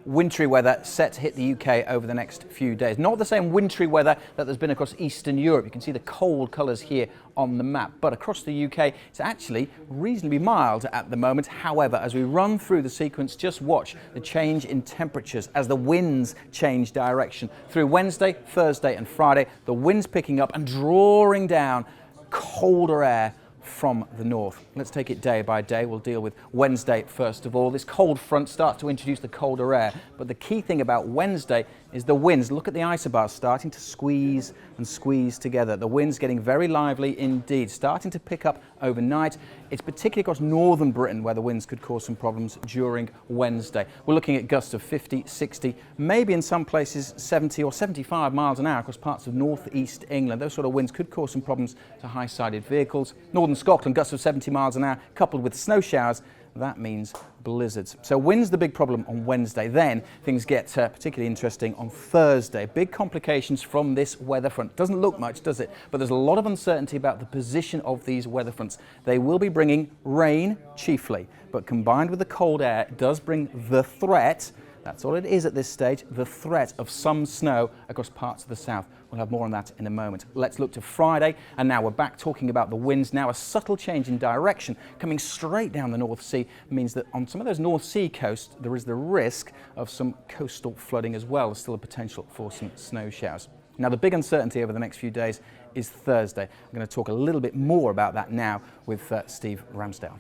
wintry weather set to hit the UK over the next few days. Not the same wintry weather that there's been across Eastern Europe. You can see the cold colours here on the map, but across the UK it's actually reasonably mild at the moment. However, as we run through the sequence, just watch the change in temperatures as the winds change direction. Through Wednesday, Thursday and Friday, the winds picking up and drawing down colder air from the north. Let's take it day by day. We'll deal with Wednesday first of all. This cold front starts to introduce the colder air, but the key thing about Wednesday is the winds. Look at the isobars starting to squeeze and squeeze together. The winds getting very lively indeed, starting to pick up overnight. It's particularly across northern Britain where the winds could cause some problems during Wednesday. We're looking at gusts of 50, 60, maybe in some places 70 or 75 miles an hour across parts of northeast England. Those sort of winds could cause some problems to high-sided vehicles. Northern Scotland, gusts of 70 miles an hour coupled with snow showers. That means blizzards. So wind's the big problem on Wednesday. Then things get particularly interesting on Thursday. Big complications from this weather front. Doesn't look much, does it? But there's a lot of uncertainty about the position of these weather fronts. They will be bringing rain chiefly, but combined with the cold air, it does bring the threat. That's all it is at this stage, the threat of some snow across parts of the south. We'll have more on that in a moment. Let's look to Friday, and now we're back talking about the winds. Now a subtle change in direction coming straight down the North Sea means that on some of those North Sea coasts there is the risk of some coastal flooding as well. There's still a potential for some snow showers. Now the big uncertainty over the next few days is Thursday. I'm going to talk a little bit more about that now with Steve Ramsdale.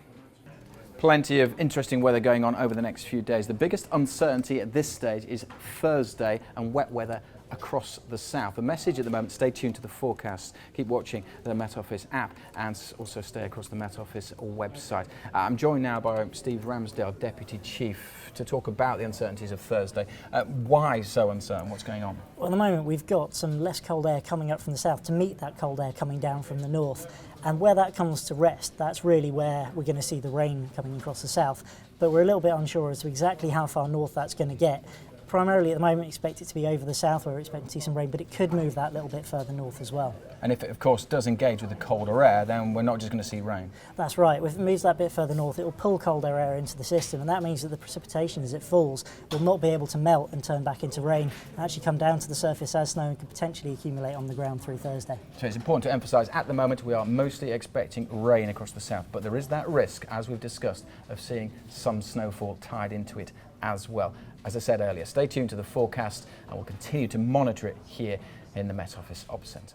Plenty of interesting weather going on over the next few days. The biggest uncertainty at this stage is Thursday and wet weather across the south. The message at the moment, stay tuned to the forecasts, keep watching the Met Office app and also stay across the Met Office website. I'm joined now by Steve Ramsdale, Deputy Chief, to talk about the uncertainties of Thursday. Why so uncertain? What's going on? Well, at the moment we've got some less cold air coming up from the south to meet that cold air coming down from the north. And where that comes to rest, that's really where we're going to see the rain coming across the south. But we're a little bit unsure as to exactly how far north that's going to get. Primarily at the moment, expect it to be over the south where we're expecting to see some rain, but it could move that little bit further north as well. And if it, of course, does engage with the colder air, then we're not just going to see rain. That's right. If it moves that bit further north, it will pull colder air into the system, and that means that the precipitation as it falls will not be able to melt and turn back into rain and actually come down to the surface as snow and could potentially accumulate on the ground through Thursday. So it's important to emphasise, at the moment we are mostly expecting rain across the south, but there is that risk, as we've discussed, of seeing some snowfall tied into it as well. As I said earlier, stay tuned to the forecast and we'll continue to monitor it here in the Met Office Ops Centre.